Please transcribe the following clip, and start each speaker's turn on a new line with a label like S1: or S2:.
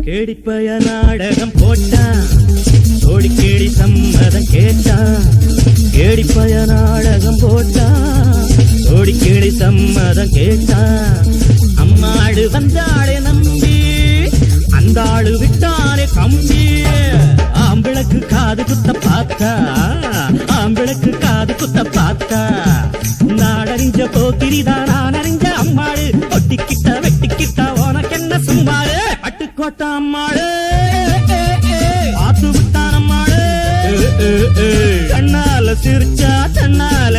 S1: கேடிப்பய நாடகம் போட்டான், சோடிக்கேடி சம்மதம் கேட்டான். கேடிப்பய நாடகம் போட்டான், சோடிக்கேடி சம்மதம் கேட்டான். அம்மாடு வந்தாளே நம்பி, அந்த ஆளு விட்டானே கம்பி. ஆம்பிளக்கு காது குத்த பார்த்தா, ஆம்பிளக்கு காது குத்த பார்த்தா. நாடறிஞ்ச போக்கிரிதான் நான் அறிஞ்ச அம்மாடு, ஒட்டிக்கிட்ட வெட்டிக்கிட்ட உனக்கென்ன சும்மாடு. பட்டுக்கோட்டை அம்மாடு ஆத்து விட்டான் அம்மாடு, கண்ணால சிரிச்சா தன்னால